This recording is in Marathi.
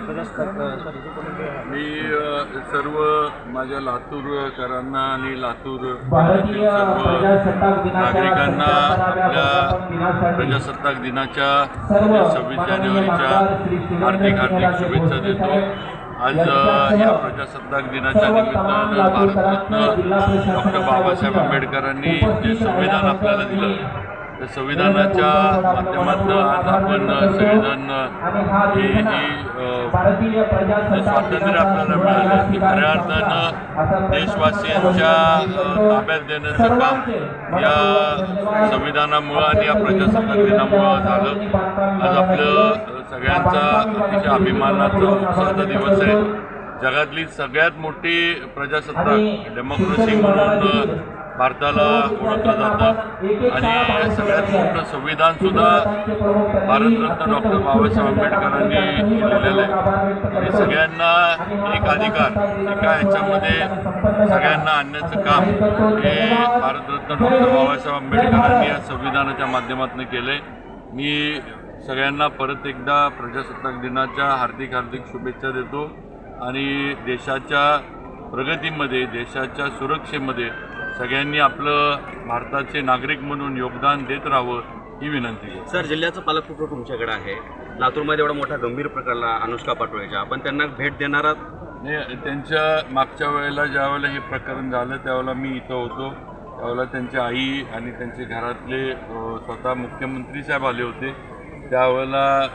मी सर्व माझ्या लातूरकरांना आणि लातूर भारतीय प्रजासत्ताक नागरिकांना आपल्या प्रजासत्ताक दिनाच्या 26 जानेवारीच्या हार्दिक शुभेच्छा देतो। आज या प्रजासत्ताक दिनाच्या निमित्तानं भारतरत्न डॉक्टर बाबासाहेब आंबेडकरांनी जे संविधान आपल्याला दिलं, त्या संविधानाच्या माध्यमातून आज आपण सगळेजण स्वातंत्र्य आपल्याला मिळालं की खऱ्या अर्थानं देशवासियांच्या ताब्यात देण्याचं काम या संविधानामुळं आणि या प्रजासत्ताक दिनामुळं झालं। आज आपलं सगळ्यांचा अतिशय अभिमानाचा उत्साहाचा दिवस आहे। जगातली सगळ्यात मोठी प्रजासत्ताक डेमोक्रेसी म्हणून भारताला ओळखलं जातं आणि सगळ्यात मोठं संविधानसुद्धा भारतरत्न डॉक्टर बाबासाहेब आंबेडकरांनी लिहिलेलं आहे आणि सगळ्यांना एक अधिकार एका ह्याच्यामध्ये सगळ्यांना आणण्याचं काम हे भारतरत्न डॉक्टर बाबासाहेब आंबेडकरांनी या संविधानाच्या माध्यमातून केलं आहे। मी सगळ्यांना परत एकदा प्रजासत्ताक दिनाच्या हार्दिक शुभेच्छा देतो आणि देशाच्या प्रगतीमध्ये देशाच्या सुरक्षेमध्ये सगळ्यांनी आपलं भारताचे नागरिक म्हणून योगदान देत राहावं ही विनंती आहे। सर, जिल्ह्याचं पालकपुत्र तुमच्याकडे आहे। लातूरमध्ये एवढा मोठा गंभीर प्रकारला अनुष्का पाटोळेच्या आपण त्यांना भेट देणार आहात? नाही, त्यांच्या मागच्या वेळेला ज्यावेळेला हे प्रकरण झालं त्यावेळेला मी इथं होतो, त्यावेळेला त्यांची आई आणि त्यांचे घरातले स्वतः मुख्यमंत्री साहेब आले होते, त्यावेळेला